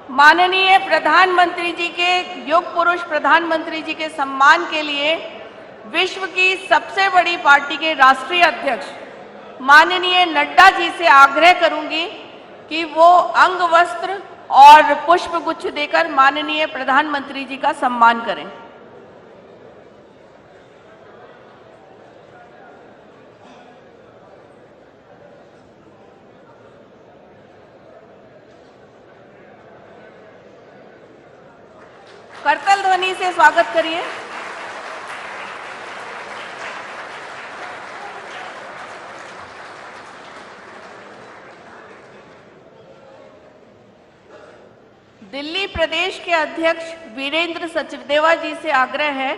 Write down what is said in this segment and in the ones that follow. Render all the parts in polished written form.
माननीय प्रधानमंत्री जी के, युग पुरुष प्रधानमंत्री जी के सम्मान के लिए विश्व की सबसे बड़ी पार्टी के राष्ट्रीय अध्यक्ष माननीय नड्डा जी से आग्रह करूंगी कि वो अंग वस्त्र और पुष्प गुच्छ देकर माननीय प्रधानमंत्री जी का सम्मान करें। करतल ध्वनि से स्वागत करिए। दिल्ली प्रदेश के अध्यक्ष वीरेंद्र सचदेवा जी से आग्रह है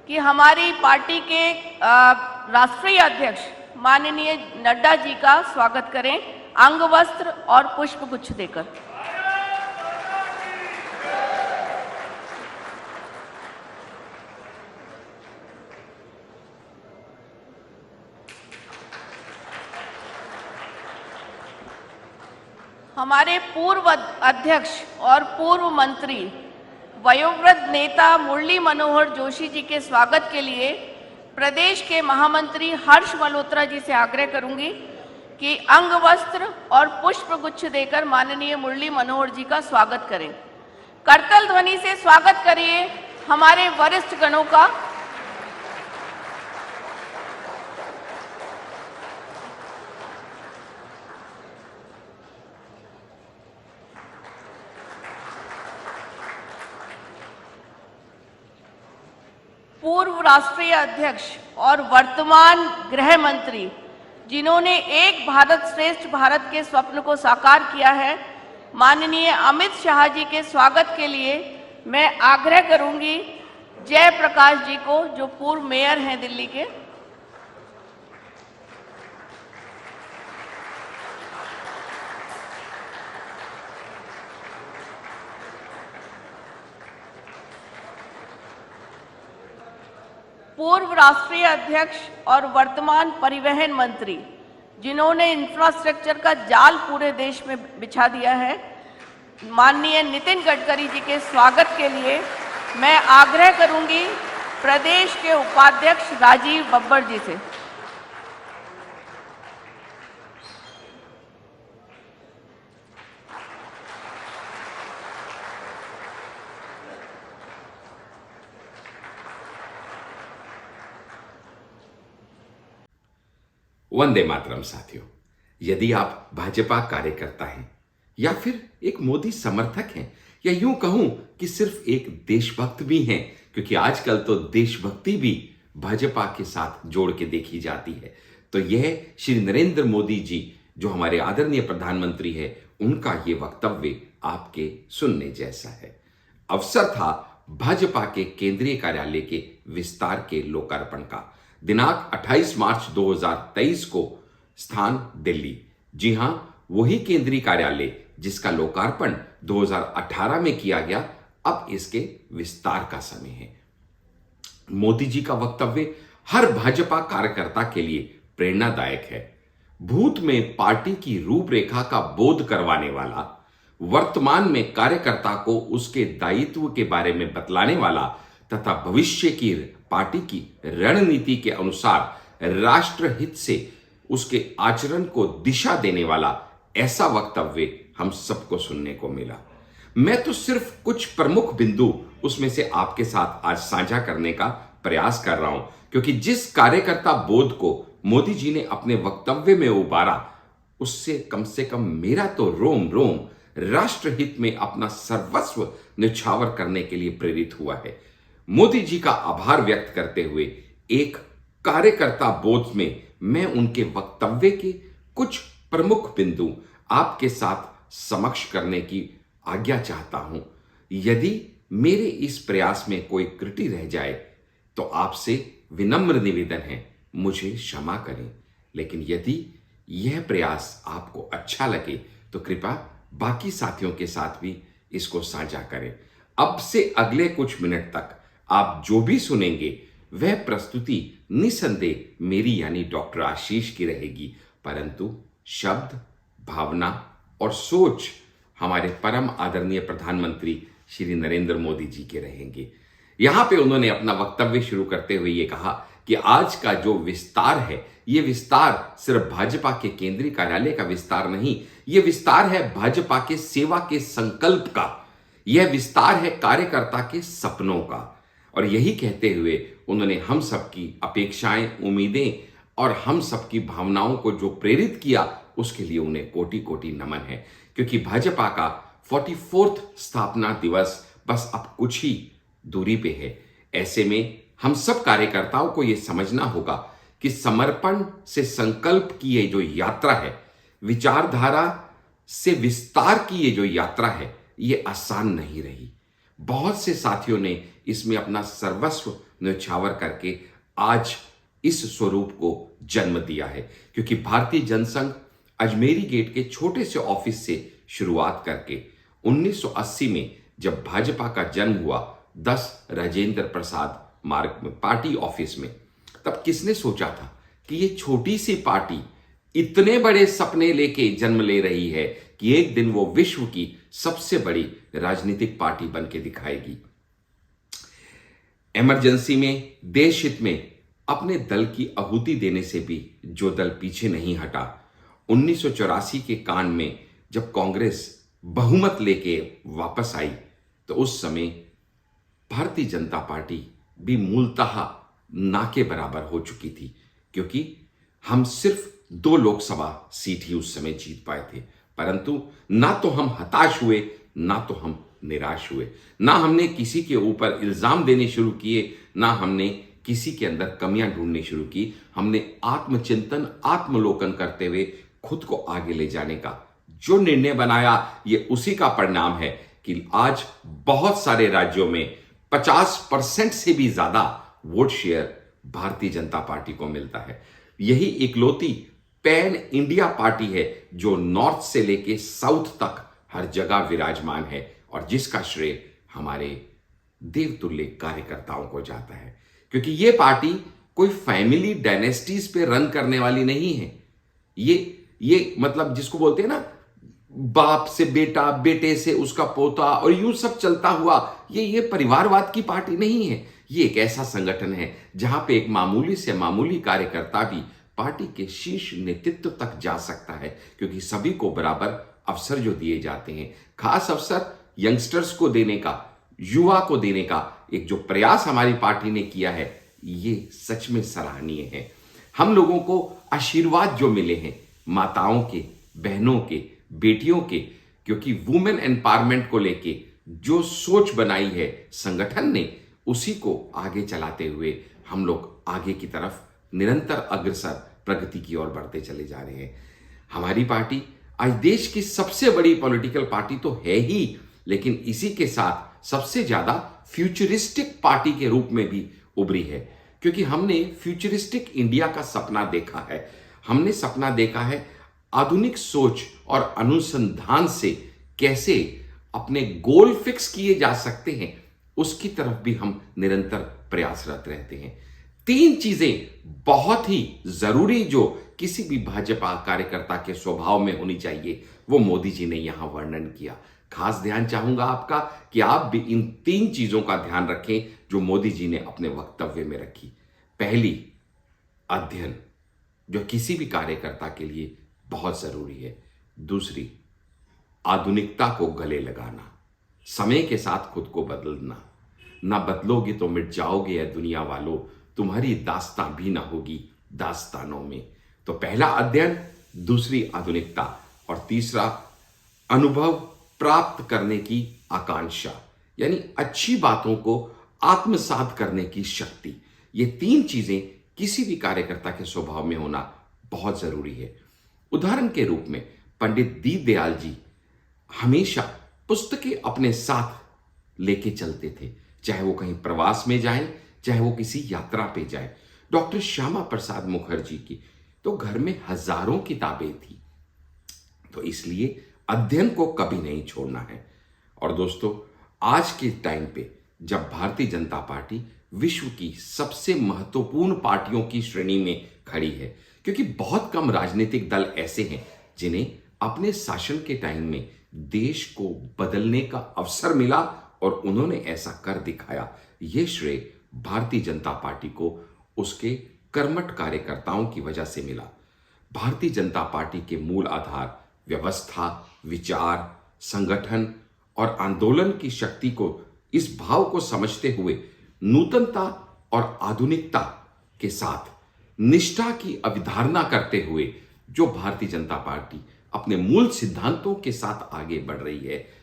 कि हमारी पार्टी के राष्ट्रीय अध्यक्ष माननीय नड्डा जी का स्वागत करें अंग वस्त्र और पुष्प गुच्छ देकर। हमारे पूर्व अध्यक्ष और पूर्व मंत्री वयोवृद्ध नेता मुरली मनोहर जोशी जी के स्वागत के लिए प्रदेश के महामंत्री हर्ष मल्होत्रा जी से आग्रह करूंगी कि अंग वस्त्र और पुष्प गुच्छ देकर माननीय मुरली मनोहर जी का स्वागत करें। करतल ध्वनि से स्वागत करिए हमारे वरिष्ठ गणों का। पूर्व राष्ट्रीय अध्यक्ष और वर्तमान गृह मंत्री जिन्होंने एक भारत श्रेष्ठ भारत के स्वप्न को साकार किया है, माननीय अमित शाह जी के स्वागत के लिए मैं आग्रह करूंगी जयप्रकाश जी को, जो पूर्व मेयर हैं दिल्ली के। पूर्व राष्ट्रीय अध्यक्ष और वर्तमान परिवहन मंत्री जिन्होंने इंफ्रास्ट्रक्चर का जाल पूरे देश में बिछा दिया है, माननीय नितिन गडकरी जी के स्वागत के लिए मैं आग्रह करूंगी प्रदेश के उपाध्यक्ष राजीव बब्बर जी से। वंदे मातरम साथियों, यदि आप भाजपा कार्यकर्ता हैं या फिर एक मोदी समर्थक हैं या यूं कहूं कि सिर्फ एक देशभक्त भी हैं, क्योंकि आजकल तो देशभक्ति भी भाजपा के साथ जोड़ के देखी जाती है, तो यह श्री नरेंद्र मोदी जी जो हमारे आदरणीय प्रधानमंत्री है, उनका ये वक्तव्य आपके सुनने जैसा है। अवसर था भाजपा के केंद्रीय कार्यालय के विस्तार के लोकार्पण का। दिनांक 28 मार्च 2023 को, स्थान दिल्ली। जी हां, वही केंद्रीय कार्यालय जिसका लोकार्पण 2018 में किया गया, अब इसके विस्तार का समय है। मोदी जी का वक्तव्य हर भाजपा कार्यकर्ता के लिए प्रेरणादायक है। भूत में पार्टी की रूपरेखा का बोध करवाने वाला, वर्तमान में कार्यकर्ता को उसके दायित्व के बारे में बतलाने वाला तथा भविष्य की पार्टी की रणनीति के अनुसार राष्ट्रहित से उसके आचरण को दिशा देने वाला ऐसा वक्तव्य हम सबको सुनने को मिला। मैं तो सिर्फ कुछ प्रमुख बिंदु उसमें से आपके साथ आज साझा करने का प्रयास कर रहा हूं, क्योंकि जिस कार्यकर्ता बोध को मोदी जी ने अपने वक्तव्य में उबारा, उससे कम मेरा तो रोम रोम राष्ट्रहित में अपना सर्वस्व न्यौछावर करने के लिए प्रेरित हुआ है। मोदी जी का आभार व्यक्त करते हुए एक कार्यकर्ता बोध में मैं उनके वक्तव्य के कुछ प्रमुख बिंदु आपके साथ समक्ष करने की आज्ञा चाहता हूं। यदि मेरे इस प्रयास में कोई त्रुटि रह जाए तो आपसे विनम्र निवेदन है, मुझे क्षमा करें। लेकिन यदि यह प्रयास आपको अच्छा लगे तो कृपया बाकी साथियों के साथ भी इसको साझा करें। अब से अगले कुछ मिनट तक आप जो भी सुनेंगे वह प्रस्तुति निसंदेह मेरी यानी डॉक्टर आशीष की रहेगी, परंतु शब्द, भावना और सोच हमारे परम आदरणीय प्रधानमंत्री श्री नरेंद्र मोदी जी के रहेंगे। यहां पे उन्होंने अपना वक्तव्य शुरू करते हुए ये कहा कि आज का जो विस्तार है, ये विस्तार सिर्फ भाजपा के केंद्रीय कार्यालय का विस्तार नहीं, ये विस्तार है भाजपा के सेवा के संकल्प का, यह विस्तार है कार्यकर्ता के सपनों का। और यही कहते हुए उन्होंने हम सबकी अपेक्षाएं, उम्मीदें और हम सबकी भावनाओं को जो प्रेरित किया, उसके लिए उन्हें कोटि कोटि नमन है। क्योंकि भाजपा का 44वां स्थापना दिवस बस अब कुछ ही दूरी पे है। ऐसे में हम सब कार्यकर्ताओं को यह समझना होगा कि समर्पण से संकल्प की ये जो यात्रा है, विचारधारा से विस्तार की ये जो यात्रा है, ये आसान नहीं रही। बहुत से साथियों ने इसमें अपना सर्वस्व न्यौछावर करके आज इस स्वरूप को जन्म दिया है। क्योंकि भारतीय जनसंघ अजमेरी गेट के छोटे से ऑफिस से शुरुआत करके 1980 में जब भाजपा का जन्म हुआ 10 राजेंद्र प्रसाद मार्ग में पार्टी ऑफिस में, तब किसने सोचा था कि ये छोटी सी पार्टी इतने बड़े सपने लेके जन्म ले रही है कि एक दिन वो विश्व की सबसे बड़ी राजनीतिक पार्टी बन के दिखाएगी। इमरजेंसी में, देश हित में अपने दल की आहुति देने से भी जो दल पीछे नहीं हटा। 1984 के कांड में जब कांग्रेस बहुमत लेके वापस आई, तो उस समय भारतीय जनता पार्टी भी मूलतः ना के बराबर हो चुकी थी। क्योंकि हम सिर्फ 2 लोकसभा सीट ही उस समय जीत पाए थे। परंतु ना तो हम हताश हुए, ना तो हम निराश हुए, ना हमने किसी के ऊपर इल्जाम देने शुरू किए, ना हमने किसी के अंदर कमियां ढूंढनी शुरू की। हमने आत्मचिंतन, आत्मलोकन करते हुए खुद को आगे ले जाने का जो निर्णय बनाया, ये उसी का परिणाम है कि आज बहुत सारे राज्यों में 50% से भी ज्यादा vote share Bharatiya Janata party को मिलता है। यही इकलौती पैन इंडिया पार्टी है जो नॉर्थ से लेके साउथ तक हर जगह विराजमान है, और जिसका श्रेय हमारे देवतुल्य कार्यकर्ताओं को जाता है। क्योंकि ये पार्टी कोई फैमिली डायनेस्टीज पे रन करने वाली नहीं है। ये मतलब जिसको बोलते हैं ना, बाप से बेटा, बेटे से उसका पोता, और यूं सब चलता हुआ, ये परिवारवाद की पार्टी नहीं है। ये एक ऐसा संगठन है जहां पे एक मामूली से मामूली कार्यकर्ता भी पार्टी के शीर्ष नेतृत्व तक जा सकता है। क्योंकि सभी को बराबर अवसर जो दिए जाते हैं, खास अवसर यंगस्टर्स को देने का, युवा को देने का एक जो प्रयास हमारी पार्टी ने किया है, ये सच में सराहनीय है। हम लोगों को आशीर्वाद जो मिले हैं माताओं के, बहनों के, बेटियों के, क्योंकि वुमेन एम्पावरमेंट को लेके जो सोच बनाई है संगठन ने, उसी को आगे चलाते हुए हम लोग आगे की तरफ निरंतर अग्रसर प्रगति की ओर बढ़ते चले जा रहे हैं। हमारी पार्टी आज देश की सबसे बड़ी पॉलिटिकल पार्टी तो है ही, लेकिन इसी के साथ सबसे ज्यादा फ्यूचरिस्टिक पार्टी के रूप में भी उभरी है। क्योंकि हमने फ्यूचरिस्टिक इंडिया का सपना देखा है। हमने सपना देखा है आधुनिक सोच और अनुसंधान से कैसे अपने गोल फिक्स किए जा सकते हैं, उसकी तरफ भी हम निरंतर प्रयासरत रहते हैं। 3 चीजें बहुत ही जरूरी जो किसी भी भाजपा कार्यकर्ता के स्वभाव में होनी चाहिए, वो मोदी जी ने यहां वर्णन किया। खास ध्यान चाहूंगा आपका कि आप भी इन 3 चीजों का ध्यान रखें जो मोदी जी ने अपने वक्तव्य में रखी। पहली, अध्ययन, जो किसी भी कार्यकर्ता के लिए बहुत जरूरी है। दूसरी, आधुनिकता को गले लगाना, समय के साथ खुद को बदलना। ना बदलोगे तो मिट जाओगे या दुनिया वालों, तुम्हारी दास्तां भी ना होगी दास्तानों में। तो पहला अध्ययन, दूसरी आधुनिकता, और तीसरा अनुभव प्राप्त करने की आकांक्षा, यानी अच्छी बातों को आत्मसात करने की शक्ति। ये 3 चीजें किसी भी कार्यकर्ता के स्वभाव में होना बहुत जरूरी है। उदाहरण के रूप में पंडित दीनदयाल जी हमेशा पुस्तकें अपने साथ लेके चलते थे, चाहे वो कहीं प्रवास में जाएं, चाहे वो किसी यात्रा पे जाएं। डॉक्टर श्यामा प्रसाद मुखर्जी की तो घर में हजारों किताबें थी। तो इसलिए अध्ययन को कभी नहीं छोड़ना है। और दोस्तों, आज के टाइम पे जब भारतीय जनता पार्टी विश्व की सबसे महत्वपूर्ण पार्टियों की श्रेणी में खड़ी है, क्योंकि बहुत कम राजनीतिक दल ऐसे हैं जिन्हें अपने शासन के टाइम में देश को बदलने का अवसर मिला और उन्होंने ऐसा कर दिखाया। यह श्रेय भारतीय जनता पार्टी को उसके कर्मठ कार्यकर्ताओं की वजह से मिला। भारतीय जनता पार्टी के मूल आधार व्यवस्था, विचार, संगठन और आंदोलन की शक्ति को, इस भाव को समझते हुए नूतनता और आधुनिकता के साथ निष्ठा की अवधारणा करते हुए जो भारतीय जनता पार्टी अपने मूल सिद्धांतों के साथ आगे बढ़ रही है,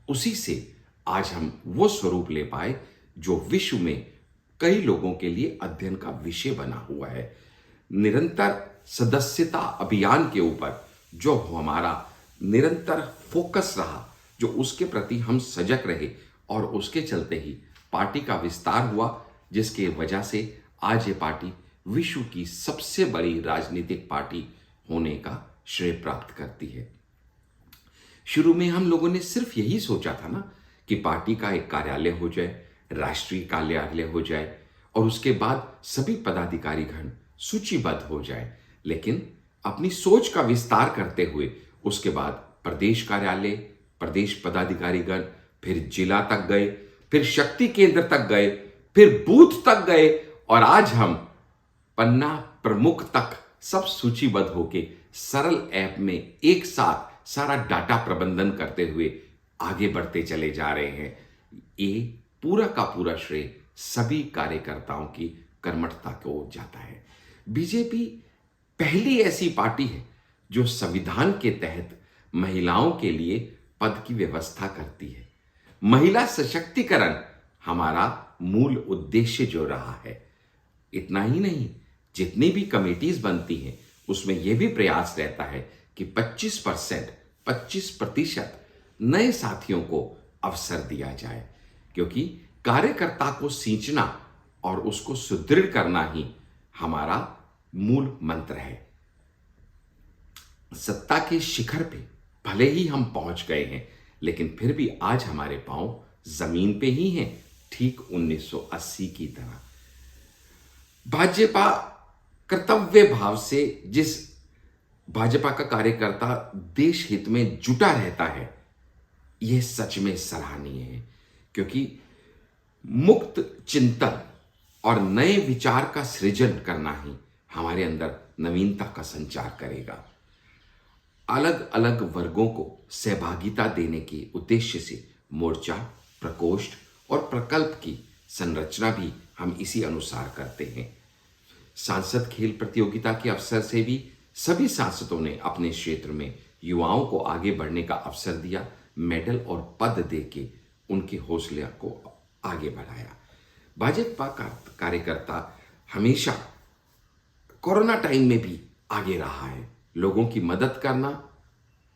उसी से आज हम वो स्वरूप ले पाए जो विश्व में कई लोगों के लिए अध्ययन का विषय बना हुआ है। निरंतर सदस्यता अभियान के ऊपर जो हमारा निरंतर फोकस रहा, जो उसके प्रति हम सजग रहे और उसके चलते ही पार्टी का विस्तार हुआ, जिसके वजह से आज ये पार्टी विश्व की सबसे बड़ी राजनीतिक पार्टी होने का श्रेय प्राप्त करती है। शुरू में हम लोगों ने सिर्फ यही सोचा था ना कि पार्टी का एक कार्यालय हो जाए, राष्ट्रीय कार्यालय हो जाए और उसके बाद सभी पदाधिकारी गण सूचीबद्ध हो जाए। लेकिन अपनी सोच का विस्तार करते हुए उसके बाद प्रदेश कार्यालय, प्रदेश पदाधिकारी गण, फिर जिला तक गए, फिर शक्ति केंद्र तक गए, फिर बूथ तक गए और आज हम पन्ना प्रमुख तक सब सूचीबद्ध होके सरल ऐप में एक साथ सारा डाटा प्रबंधन करते हुए आगे बढ़ते चले जा रहे हैं। ये पूरा का पूरा श्रेय सभी कार्यकर्ताओं की कर्मठता को जाता है। बीजेपी पहली ऐसी पार्टी है जो संविधान के तहत महिलाओं के लिए पद की व्यवस्था करती है। महिला सशक्तिकरण हमारा मूल उद्देश्य जो रहा है। इतना ही नहीं, जितनी भी कमेटीज बनती हैं उसमें यह भी प्रयास रहता है कि 25% नए साथियों को अवसर दिया जाए, क्योंकि कार्यकर्ता को सींचना और उसको सुदृढ़ करना ही हमारा मूल मंत्र है। सत्ता के शिखर पे भले ही हम पहुंच गए हैं, लेकिन फिर भी आज हमारे पांव जमीन पे ही हैं, ठीक 1980 की तरह। भाजपा कर्तव्य भाव से जिस भाजपा का कार्यकर्ता देश हित में जुटा रहता है, यह सच में सराहनीय है, क्योंकि मुक्त चिंतन और नए विचार का सृजन करना ही हमारे अंदर नवीनता का संचार करेगा। अलग अलग वर्गों को सहभागिता देने के उद्देश्य से मोर्चा, प्रकोष्ठ और प्रकल्प की संरचना भी हम इसी अनुसार करते हैं। सांसद खेल प्रतियोगिता के अवसर से भी सभी सांसदों ने अपने क्षेत्र में युवाओं को आगे बढ़ने का अवसर दिया, मेडल और पद देके उनके हौसले को आगे बढ़ाया। भाजपा का कार्यकर्ता हमेशा कोरोना टाइम में भी आगे रहा है। लोगों की मदद करना,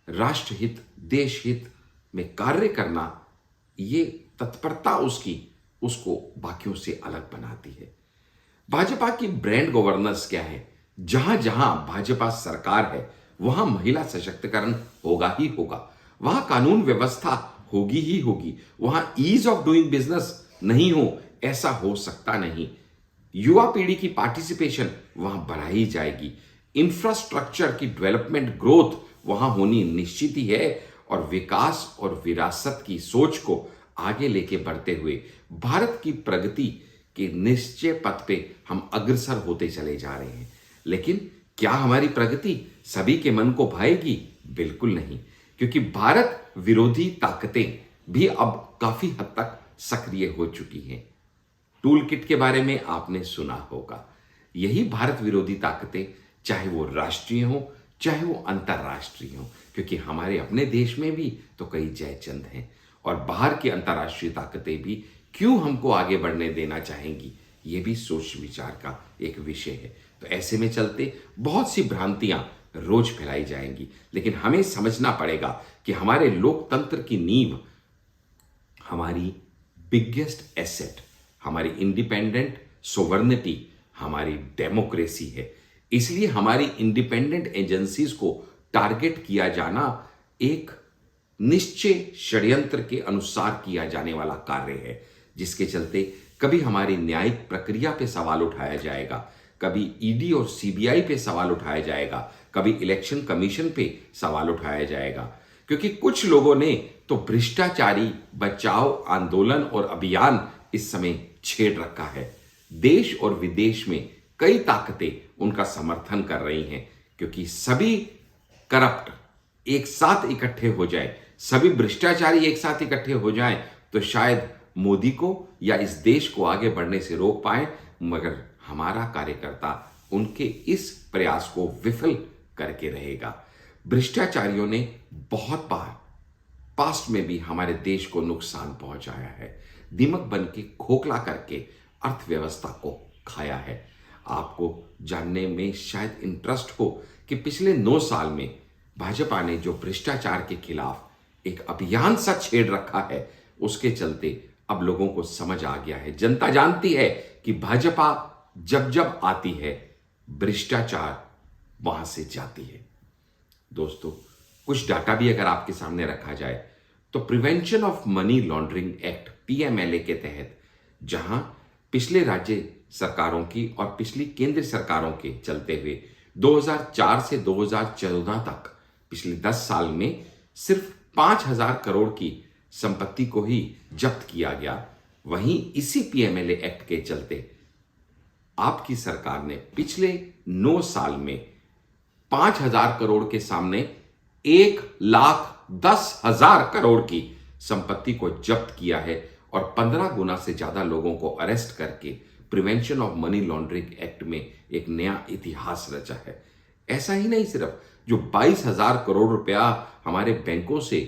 राष्ट्र हित, देश हित में कार्य करना, ये तत्परता उसको बाकियों से अलग बनाती है। भाजपा की ब्रांड गवर्नेंस क्या है? जहां जहां भाजपा सरकार है वहां महिला सशक्तिकरण होगा ही होगा, वहां कानून व्यवस्था होगी ही होगी, वहां ईज ऑफ डूइंग बिजनेस नहीं हो ऐसा हो सकता नहीं। युवा पीढ़ी की पार्टिसिपेशन वहां बढ़ाई जाएगी। इंफ्रास्ट्रक्चर की डेवलपमेंट ग्रोथ वहां होनी निश्चित ही है और विकास और विरासत की सोच को आगे लेके बढ़ते हुए भारत की प्रगति के निश्चय पथ पे हम अग्रसर होते चले जा रहे हैं। लेकिन क्या हमारी प्रगति सभी के मन को भाएगी? बिल्कुल नहीं, क्योंकि भारत विरोधी ताकतें भी अब काफी हद तक सक्रिय हो चुकी हैं। टूल किट के बारे में आपने सुना होगा। यही भारत विरोधी ताकतें, चाहे वो राष्ट्रीय हो चाहे वो अंतर्राष्ट्रीय हो, क्योंकि हमारे अपने देश में भी तो कई जयचंद हैं और बाहर की अंतर्राष्ट्रीय ताकतें भी क्यों हमको आगे बढ़ने देना चाहेंगी, ये भी सोच विचार का एक विषय है। तो ऐसे में चलते बहुत सी भ्रांतियां रोज फैलाई जाएंगी, लेकिन हमें समझना पड़ेगा कि हमारे लोकतंत्र की नींव, हमारी बिगेस्ट एसेट, हमारी इंडिपेंडेंट सोवर्निटी, हमारी डेमोक्रेसी है। इसलिए हमारी इंडिपेंडेंट एजेंसीज को टारगेट किया जाना एक निश्चय षड्यंत्र के अनुसार किया जाने वाला कार्य है, जिसके चलते कभी हमारी न्यायिक प्रक्रिया पे सवाल उठाया जाएगा, कभी ईडी और सीबीआई पे सवाल उठाया जाएगा, कभी इलेक्शन कमीशन पे सवाल उठाया जाएगा, क्योंकि कुछ लोगों ने तो भ्रष्टाचारी बचाओ आंदोलन और अभियान इस समय छेड़ रखा है। देश और विदेश में कई ताकतें उनका समर्थन कर रही हैं, क्योंकि सभी करप्ट एक साथ इकट्ठे हो जाए, सभी भ्रष्टाचारी एक साथ इकट्ठे हो जाएं, तो शायद मोदी को या इस देश को आगे बढ़ने से रोक पाए। मगर हमारा कार्यकर्ता उनके इस प्रयास को विफल करके रहेगा। भ्रष्टाचारियों ने बहुत बार पास्ट में भी हमारे देश को नुकसान पहुंचाया है, दीमक बन के खोखला करके अर्थव्यवस्था को खाया है। आपको जानने में शायद इंटरेस्ट हो कि पिछले 9 साल में भाजपा ने जो भ्रष्टाचार के खिलाफ एक अभियान सा छेड़ रखा है, उसके चलते अब लोगों को समझ आ गया है, जनता जानती है कि भाजपा जब जब आती है भ्रष्टाचार वहां से जाती है। दोस्तों, कुछ डाटा भी अगर आपके सामने रखा जाए तो prevention of money laundering act PMLA के तहत, जहां पिछले राज्य सरकारों की और पिछली केंद्र सरकारों के चलते हुए 2004 से 2014 तक पिछले 10 साल में सिर्फ 5,000 करोड़ की संपत्ति को ही जब्त किया गया, वहीं इसी पीएमएलए एक्ट के चलते आपकी सरकार ने पिछले 9 साल में 5,000 करोड़ के सामने 1,10,000 करोड़ की संपत्ति को जब्त किया है और 15 गुना से ज्यादा लोगों को अरेस्ट करके prevention of money laundering act में एक नया इतिहास रचा है। ऐसा ही नहीं, सिर्फ जो 22,000 करोड़ रुपया हमारे बैंकों से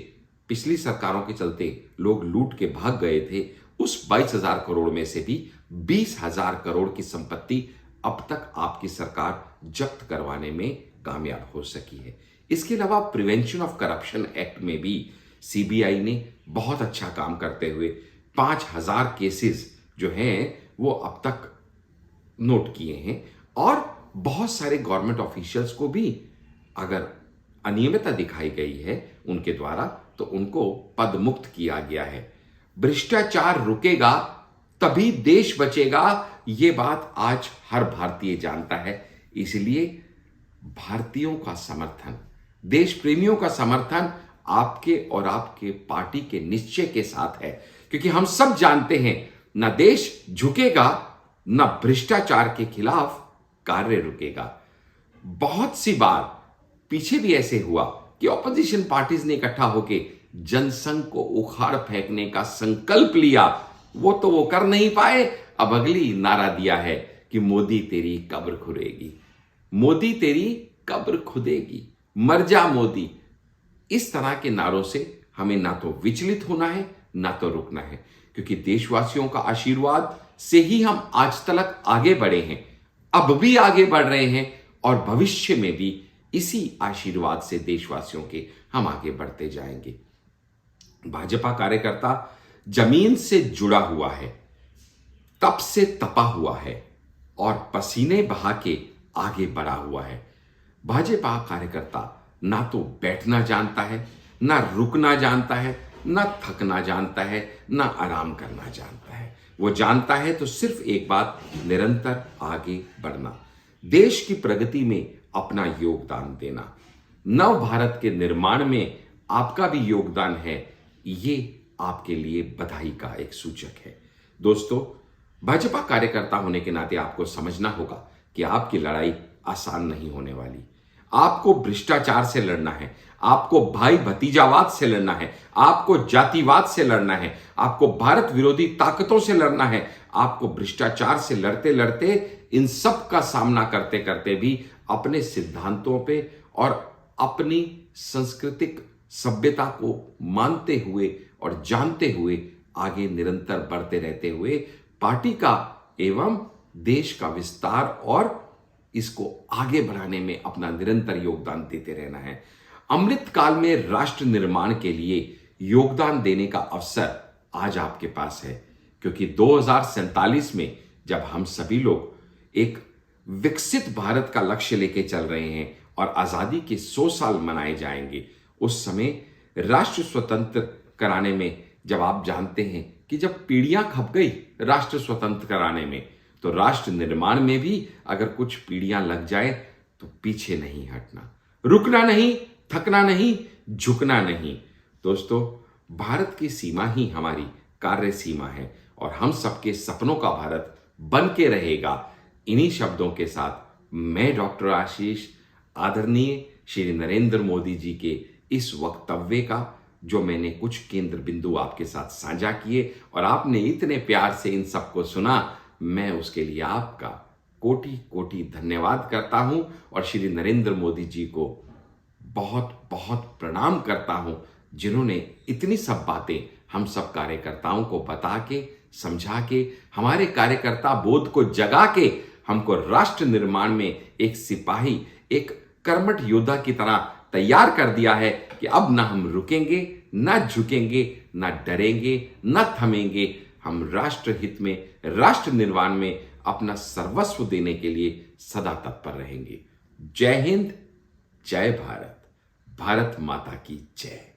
पिछली सरकारों के चलते लोग लूट के भाग गए थे, उस 22,000 करोड़ में से भी 20,000 करोड़ की संपत्ति अब तक आपकी सरकार जब्त करवाने में कामयाब हो सकी है। इसके अलावा प्रिवेंशन ऑफ करप्शन एक्ट में भी सीबीआई ने बहुत अच्छा काम करते हुए 5,000 केसेस जो हैं वो अब तक नोट किए हैं, और बहुत सारे गवर्नमेंट ऑफिशियल्स को भी अगर अनियमितता दिखाई गई है उनके द्वारा तो उनको पद मुक्त किया गया है। भ्रष्टाचार रुकेगा तभी देश बचेगा, ये बात आज हर भारतीय जानता है। इसलिए भारतीयों का समर्थन, देश प्रेमियों का समर्थन आपके और आपके पार्टी के निश्चय के साथ है, क्योंकि हम सब जानते हैं ना देश झुकेगा ना भ्रष्टाचार के खिलाफ कार्य रुकेगा। बहुत सी बार पीछे भी ऐसे हुआ कि ऑपोजिशन पार्टीज ने इकट्ठा होकर जनसंघ को उखाड़ फेंकने का संकल्प लिया, वो कर नहीं पाए। अब अगली नारा दिया है कि मोदी तेरी कब्र खुदेगी, मोदी तेरी कब्र खुदेगी, मर जा मोदी। इस तरह के नारों से हमें ना तो विचलित होना है ना तो रुकना है, क्योंकि देशवासियों का आशीर्वाद से ही हम आज तक आगे बढ़े हैं, अब भी आगे बढ़ रहे हैं और भविष्य में भी इसी आशीर्वाद से देशवासियों के हम आगे बढ़ते जाएंगे। भाजपा कार्यकर्ता जमीन से जुड़ा हुआ है, तप से तपा हुआ है और पसीने बहा के आगे बढ़ा हुआ है। भाजपा कार्यकर्ता ना तो बैठना जानता है, ना रुकना जानता है, ना थकना जानता है, ना आराम करना जानता है। वो जानता है तो सिर्फ एक बात, निरंतर आगे बढ़ना, देश की प्रगति में अपना योगदान देना, नव भारत के निर्माण में आपका भी योगदान है, ये आपके लिए बधाई का एक सूचक है। दोस्तों, भाजपा कार्यकर्ता होने के नाते आपको समझना होगा कि आपकी लड़ाई आसान नहीं होने वाली। आपको भ्रष्टाचार से लड़ना है, आपको भाई भतीजावाद से लड़ना है, आपको जातिवाद से लड़ना है, आपको भारत विरोधी ताकतों से लड़ना है। आपको भ्रष्टाचार से लड़ते लड़ते, इन सब का सामना करते करते भी अपने सिद्धांतों पे और अपनी सांस्कृतिक सभ्यता को मानते हुए और जानते हुए आगे निरंतर बढ़ते रहते हुए पार्टी का एवं देश का विस्तार और इसको आगे बढ़ाने में अपना निरंतर योगदान देते रहना है। अमृत काल में राष्ट्र निर्माण के लिए योगदान देने का अवसर आज आपके पास है, क्योंकि 2047 में जब हम सभी लोग एक विकसित भारत का लक्ष्य लेके चल रहे हैं और आजादी के 100 साल मनाए जाएंगे, उस समय राष्ट्र स्वतंत्र कराने में, जब आप जानते हैं कि जब पीढ़ियां खप गई राष्ट्र स्वतंत्र कराने में, तो राष्ट्र निर्माण में भी अगर कुछ पीढ़ियां लग जाए तो पीछे नहीं हटना, रुकना नहीं, थकना नहीं, झुकना नहीं। दोस्तों, भारत की सीमा ही हमारी कार्य सीमा है और हम सबके सपनों का भारत बन के रहेगा। इन्हीं शब्दों के साथ मैं डॉक्टर आशीष आदरणीय श्री नरेंद्र मोदी जी के इस वक्तव्य का, जो मैंने कुछ केंद्र बिंदु आपके साथ साझा किए और आपने इतने प्यार से इन सबको सुना, मैं उसके लिए आपका कोटि कोटि धन्यवाद करता हूं और श्री नरेंद्र मोदी जी को बहुत बहुत प्रणाम करता हूं, जिन्होंने इतनी सब बातें हम सब कार्यकर्ताओं को बता के, समझा के, हमारे कार्यकर्ता बोध को जगा के हमको राष्ट्र निर्माण में एक सिपाही, एक कर्मठ योद्धा की तरह तैयार कर दिया है कि अब ना हम रुकेंगे, ना झुकेंगे, ना डरेंगे, ना थमेंगे। हम राष्ट्र हित में, राष्ट्र निर्माण में अपना सर्वस्व देने के लिए सदा तत्पर रहेंगे। जय हिंद, जय भारत, भारत माता की जय।